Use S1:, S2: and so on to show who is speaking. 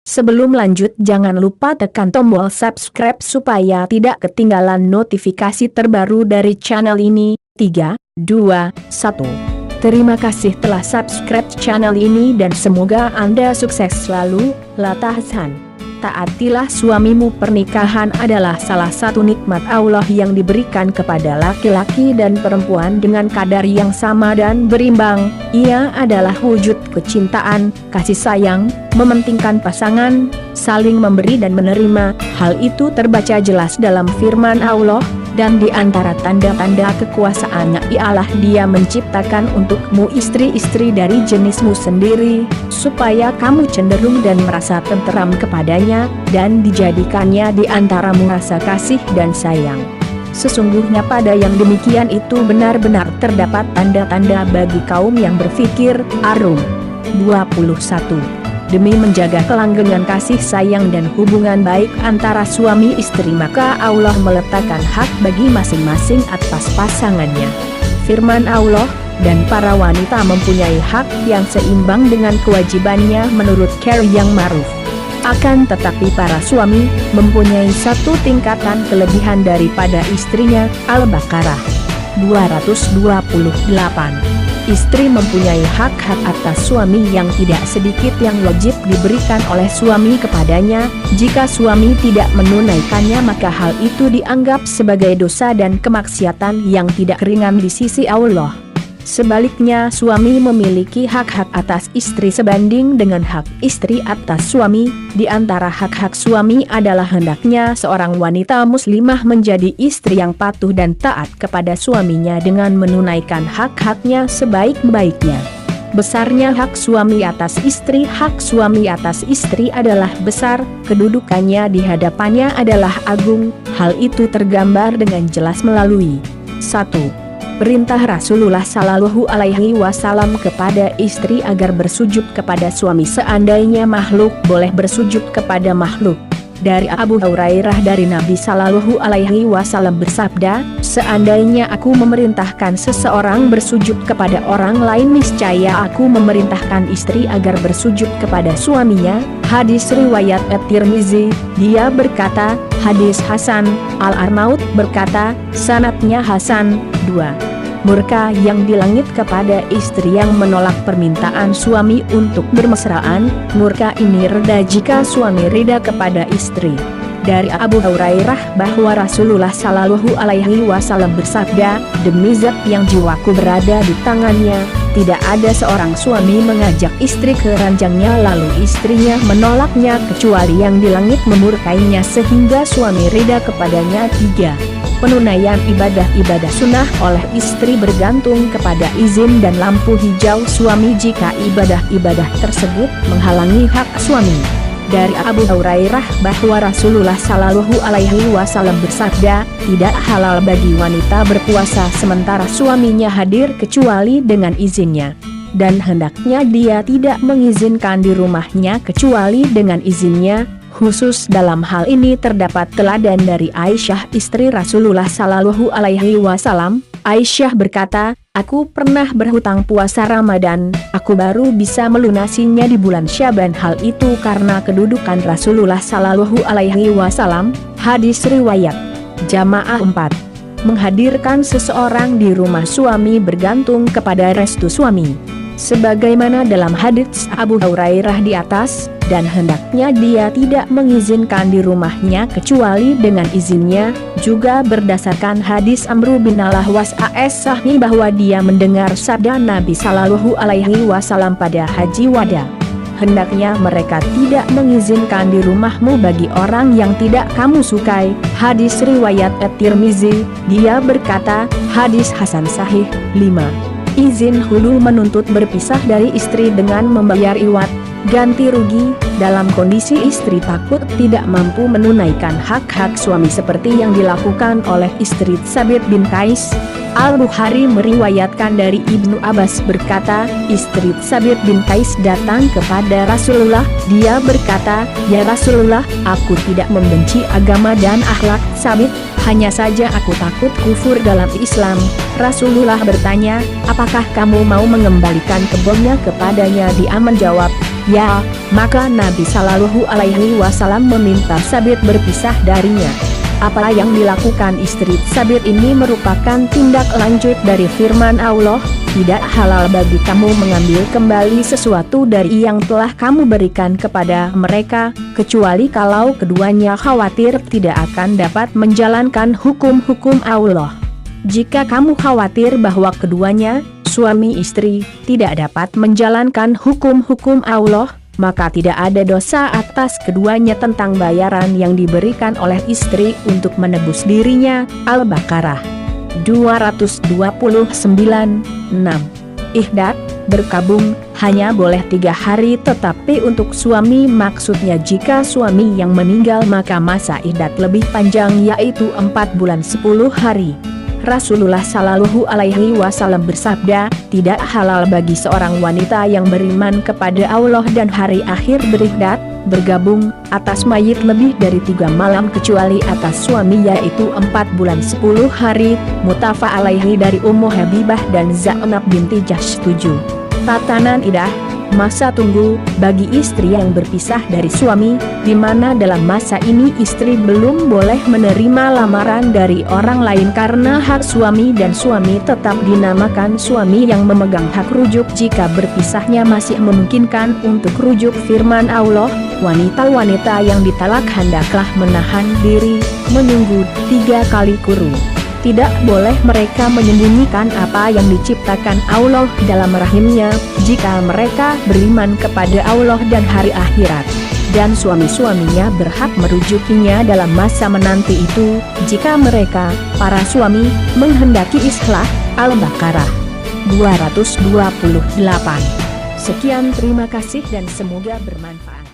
S1: Sebelum lanjut jangan lupa tekan tombol subscribe supaya tidak ketinggalan notifikasi terbaru dari channel ini. 3, 2, 1. Terima kasih telah subscribe channel ini dan semoga Anda sukses selalu. Lata Hasan. Taatilah suamimu. Pernikahan adalah salah satu nikmat Allah yang diberikan kepada laki-laki dan perempuan dengan kadar yang sama dan berimbang. Ia adalah wujud kecintaan, kasih sayang, mementingkan pasangan, saling memberi dan menerima. Hal itu terbaca jelas dalam firman Allah, dan di antara tanda-tanda kekuasaannya ialah Dia menciptakan untukmu istri-istri dari jenismu sendiri, supaya kamu cenderung dan merasa tenteram kepadanya, dan dijadikannya di antaramu rasa kasih dan sayang. Sesungguhnya pada yang demikian itu benar-benar terdapat tanda-tanda bagi kaum yang berfikir. Ar-Rum 21. Demi menjaga kelanggengan kasih sayang dan hubungan baik antara suami istri, maka Allah meletakkan hak bagi masing-masing atas pasangannya. Firman Allah, dan para wanita mempunyai hak yang seimbang dengan kewajibannya menurut Qiyam yang ma'ruf. Akan tetapi para suami mempunyai satu tingkatan kelebihan daripada istrinya. Al-Baqarah 228. Istri mempunyai hak-hak atas suami yang tidak sedikit yang wajib diberikan oleh suami kepadanya. Jika suami tidak menunaikannya maka hal itu dianggap sebagai dosa dan kemaksiatan yang tidak ringan di sisi Allah. Sebaliknya suami memiliki hak-hak atas istri sebanding dengan hak istri atas suami. Di antara hak-hak suami adalah hendaknya seorang wanita muslimah menjadi istri yang patuh dan taat kepada suaminya dengan menunaikan hak-haknya sebaik-baiknya. Besarnya hak suami atas istri. Hak suami atas istri adalah besar, kedudukannya di hadapannya adalah agung. Hal itu tergambar dengan jelas melalui 1. Perintah Rasulullah Shallallahu Alaihi Wasallam kepada istri agar bersujud kepada suami seandainya makhluk boleh bersujud kepada makhluk. Dari Abu Hurairah dari Nabi Shallallahu Alaihi Wasallam bersabda, seandainya aku memerintahkan seseorang bersujud kepada orang lain, niscaya aku memerintahkan istri agar bersujud kepada suaminya. Hadis riwayat At-Tirmizi. Dia berkata, hadis Hasan. Al-Arnaud berkata, sanadnya Hasan. 2. Murka yang di langit kepada istri yang menolak permintaan suami untuk bermesraan. Murka ini reda jika suami reda kepada istri. Dari Abu Hurairah bahwa Rasulullah Shallallahu Alaihi Wasallam bersabda, demi zat yang jiwaku berada di tangannya, tidak ada seorang suami mengajak istri ke ranjangnya lalu istrinya menolaknya kecuali yang di langit memurkainya sehingga suami reda kepadanya. 3. Penunaian ibadah-ibadah sunnah oleh istri bergantung kepada izin dan lampu hijau suami jika ibadah-ibadah tersebut menghalangi hak suami. Dari Abu Hurairah bahwa Rasulullah Shallallahu Alaihi Wasallam bersabda, tidak halal bagi wanita berpuasa sementara suaminya hadir kecuali dengan izinnya, dan hendaknya dia tidak mengizinkan di rumahnya kecuali dengan izinnya. Khusus dalam hal ini terdapat teladan dari Aisyah istri Rasulullah Shallallahu Alaihi Wasallam. Aisyah berkata, aku pernah berhutang puasa Ramadan, aku baru bisa melunasinya di bulan Syaban. Hal itu karena kedudukan Rasulullah Shallallahu Alaihi Wasallam. Hadis riwayat Jamaah 4. Menghadirkan seseorang di rumah suami bergantung kepada restu suami, sebagaimana dalam hadits Abu Hurairah di atas, dan hendaknya dia tidak mengizinkan di rumahnya kecuali dengan izinnya. Juga berdasarkan hadis Amr bin al-Ahwas as-Sahih bahwa dia mendengar sabda Nabi Shallallahu Alaihi Wasallam pada Haji Wada, hendaknya mereka tidak mengizinkan di rumahmu bagi orang yang tidak kamu sukai. Hadis riwayat At-Tirmizi. Dia berkata, hadis Hasan Sahih. 5. Izin hulu menuntut berpisah dari istri dengan membayar iwat, ganti rugi, dalam kondisi istri takut tidak mampu menunaikan hak-hak suami seperti yang dilakukan oleh istri Tsabit bin Qais. Al-Bukhari meriwayatkan dari Ibnu Abbas berkata, istri Tsabit bin Qais datang kepada Rasulullah. Dia berkata, ya Rasulullah, aku tidak membenci agama dan akhlak Tsabit, hanya saja aku takut kufur dalam Islam. Rasulullah bertanya, apakah kamu mau mengembalikan kebunnya kepadanya? Dia menjawab, Ya, maka Nabi Shallallahu Alaihi Wasallam meminta Sabit berpisah darinya. Apa yang dilakukan istri Sabit ini merupakan tindak lanjut dari firman Allah, tidak halal bagi kamu mengambil kembali sesuatu dari yang telah kamu berikan kepada mereka, kecuali kalau keduanya khawatir tidak akan dapat menjalankan hukum-hukum Allah. Jika kamu khawatir bahwa keduanya, suami istri, tidak dapat menjalankan hukum-hukum Allah, maka tidak ada dosa atas keduanya tentang bayaran yang diberikan oleh istri untuk menebus dirinya. Al-Baqarah 229, 6. Ihdat, berkabung, hanya boleh 3 hari tetapi untuk suami maksudnya jika suami yang meninggal maka masa ihdat lebih panjang yaitu 4 bulan 10 hari. Rasulullah Shallallahu Alaihi Wasallam bersabda, tidak halal bagi seorang wanita yang beriman kepada Allah dan hari akhir berihdat, bergabung, atas mayit lebih dari 3 malam kecuali atas suami yaitu 4 bulan 10 hari, muttafaq alaihi dari Ummu Habibah dan Zainab binti Jahsy. 7. Tatanan iddah, masa tunggu, bagi istri yang berpisah dari suami, di mana dalam masa ini istri belum boleh menerima lamaran dari orang lain karena hak suami dan suami tetap dinamakan suami yang memegang hak rujuk jika berpisahnya masih memungkinkan untuk rujuk firman Allah, wanita-wanita yang ditalak hendaklah menahan diri, menunggu 3 kali kurun. Tidak boleh mereka menyembunyikan apa yang diciptakan Allah dalam rahimnya, jika mereka beriman kepada Allah dan hari akhirat. Dan suami-suaminya berhak merujukinya dalam masa menanti itu, jika mereka, para suami, menghendaki islah. Al-Baqarah 228. Sekian, terima kasih dan semoga bermanfaat.